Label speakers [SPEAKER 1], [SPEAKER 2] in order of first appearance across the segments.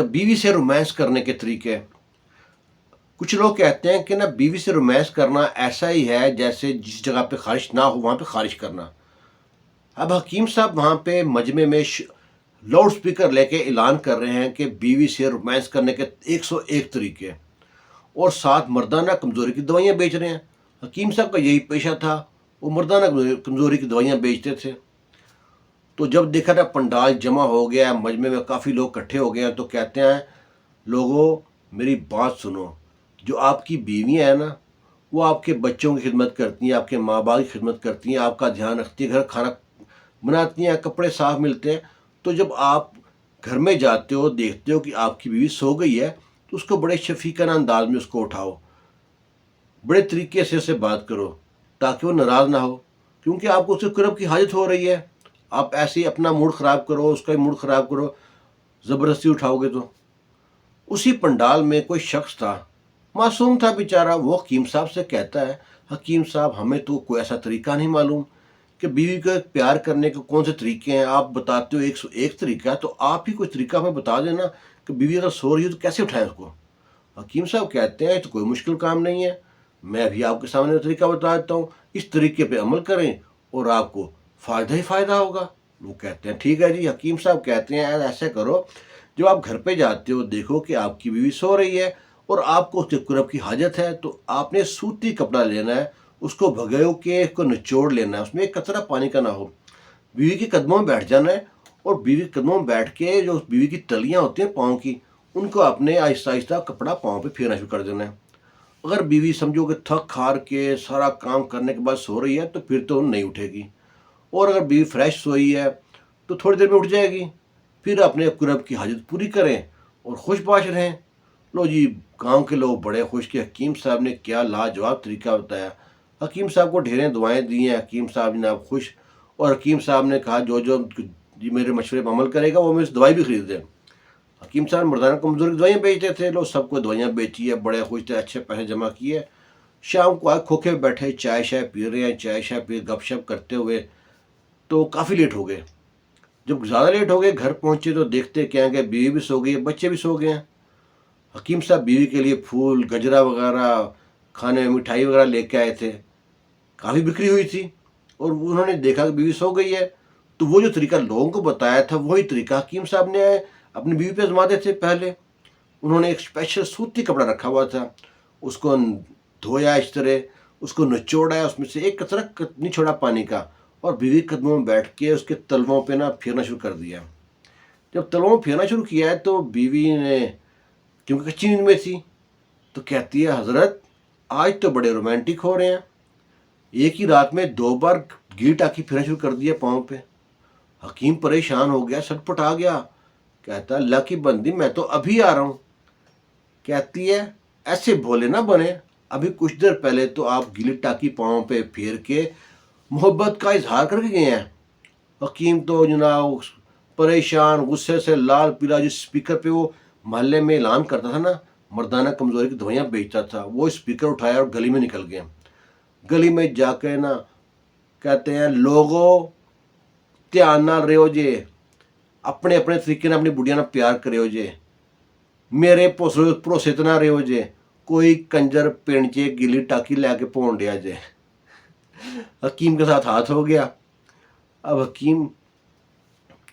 [SPEAKER 1] बीवी से रोमांस करने के तरीके। कुछ लोग कहते हैं कि ना बीवी से रोमांस करना ऐसा ही है जैसे जिस जगह पे ख़ारिश ना हो वहाँ पे ख़ारिश करना। अब हकीम साहब वहाँ पे मजमे में लाउड स्पीकर लेके ऐलान कर रहे हैं कि बीवी से रोमांस करने के 101 तरीके, और साथ मर्दाना कमज़ोरी की दवाइयाँ बेच रहे हैं। हकीम साहब का यही पेशा था, वो मर्दाना कमज़ोरी की दवाइयाँ बेचते थे। तो जब देखा ना पंडाल जमा हो गया, मजमे में काफ़ी लोग इकट्ठे हो गए हैं, तो कहते हैं लोगों मेरी बात सुनो, जो आपकी बीवियाँ हैं ना वो आपके बच्चों की खिदमत करती हैं, आपके माँ बाप की खिदमत करती हैं, आपका ध्यान रखती हैं, घर खाना बनाती हैं, कपड़े साफ मिलते हैं। तो जब आप घर में जाते हो, देखते हो कि आपकी बीवी सो गई है, तो उसको बड़े शफीकाना अंदाज में उसको उठाओ, बड़े तरीके से उससे बात करो ताकि वो नाराज़ ना हो, क्योंकि आपको उससे कुर्ब की हाजत हो रही है। आप ऐसे ही अपना मूड ख़राब करो, उसका भी मूड ख़राब करो, ज़बरदस्ती उठाओगे तो। उसी पंडाल में कोई शख्स था, मासूम था बेचारा, वो हकीम साहब से कहता है, हकीम साहब हमें तो कोई ऐसा तरीका नहीं मालूम कि बीवी को प्यार करने के कौन से तरीके हैं। आप बताते हो 101 तरीका, तो आप ही कोई तरीका हमें बता देना कि बीवी अगर सो रही हो तो कैसे उठाएं उसको। हकीम साहब कहते हैं तो कोई मुश्किल काम नहीं है, मैं अभी आपके सामने तरीका बता देता हूँ, इस तरीके पे अमल करें और आपको फ़ायदा ही फ़ायदा होगा। वो कहते हैं ठीक है जी। हकीम साहब कहते हैं ऐसे करो, जब आप घर पे जाते हो देखो कि आपकी बीवी सो रही है और आपको उसके कुरब की हाजत है, तो आपने सूती कपड़ा लेना है, उसको भगो के उसको निचोड़ लेना है, उसमें एक कतरा पानी का ना हो। बीवी के कदमों में बैठ जाना है और बीवी के कदमों में बैठ के जो बीवी की तलियां होती हैं पाँव की, उनको आपने आहिस्ता आहिस्ता कपड़ा पाँव पे फेरना शुरू कर देना है। अगर बीवी समझो कि थक हार के सारा काम करने के बाद सो रही है तो फिर तो नहीं उठेगी, और अगर बीवी फ्रेश सोई है तो थोड़ी देर में उठ जाएगी। फिर अपने कुरब की हाजत पूरी करें और खुशबाश रहें। लो जी, गांव के लोग बड़े खुश कि हकीम साहब ने क्या लाजवाब तरीका बताया। हकीम साहब को ढेरें दुआएं दी हैं, हकीम साहब जनाब खुश। और हकीम साहब ने कहा जो जो जी मेरे मशवरे पर अमल करेगा वो मेरी दवाई भी खरीद दें। हकीम साहब मर्दाना कमज़ोरी की दवाइयाँ बेचते थे, लोग सबको दवाइयाँ बेची है, बड़े खुश थे, अच्छे पैसे जमा किए। शाम को आज खोखे में बैठे चाय शाय पी रहे हैं, चाय शाय पी गपशप करते हुए, तो काफ़ी लेट हो गए। जब ज़्यादा लेट हो गए घर पहुँचे तो देखते क्या है कि बीवी भी सो गई है, बच्चे भी सो गए हैं। हकीम साहब बीवी के लिए फूल गजरा वगैरह खाने में मिठाई वगैरह लेके आए थे, काफ़ी बिक्री हुई थी। और उन्होंने देखा कि बीवी सो गई है, तो वो जो तरीका लोगों को बताया था वही तरीका हकीम साहब ने अपनी बीवी पे आजमाते थे। पहले उन्होंने एक स्पेशल सूती कपड़ा रखा हुआ था, उसको धोया इस तरह, उसको निचोड़ा, उसमें से एक कतरा नहीं छोड़ा पानी का, और बीवी के कदमों में बैठ के उसके तलवों पे ना फेरना शुरू कर दिया। जब तलवों में फेरना शुरू किया है तो बीवी ने, क्योंकि कच्ची नींद में थी, तो कहती है हजरत आज तो बड़े रोमांटिक हो रहे हैं, एक ही रात में 2 बार घी टाकी फेरना शुरू कर दिया पाँव पे। हकीम परेशान हो गया, सटपट आ गया, कहता अल्लाह की बंदी मैं तो अभी आ रहा हूँ। कहती है ऐसे भोले ना बने, अभी कुछ देर पहले तो आप गीली टाकी पाँव पे फेर के मोहब्बत का इजहार करके गए हैं। हकीम तो जनाब परेशान, गुस्से से लाल पीला, जिस स्पीकर पे वो मोहल्ले में ऐलान करता था ना मर्दाना कमज़ोरी की दवाइयाँ बेचता था, वो स्पीकर उठाया और गली में निकल गए। गली में जाके ना कहते हैं लोगों ध्यान ना रहो जे, अपने अपने तरीके ने अपनी बुढ़िया ना प्यार करो जे, मेरे भरोसे तो ना रहो जे, कोई कंजर पिंड च गिली टाकी लैके भौन डिया जे। हकीम के साथ हाथ हो गया। अब हकीम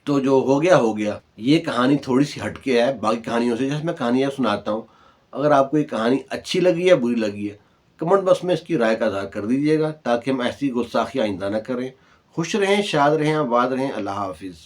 [SPEAKER 1] तो जो हो गया। ये कहानी थोड़ी सी हटके है बाकी कहानियों से, जैसे मैं कहानियाँ सुनाता हूँ। अगर आपको ये कहानी अच्छी लगी है बुरी लगी है, कमेंट बॉक्स में इसकी राय का इज़हार कर दीजिएगा ताकि हम ऐसी गुस्ताखी आइंदा ना करें। खुश रहें, शाद रहें, आबाद रहें। अल्लाह हाफिज़।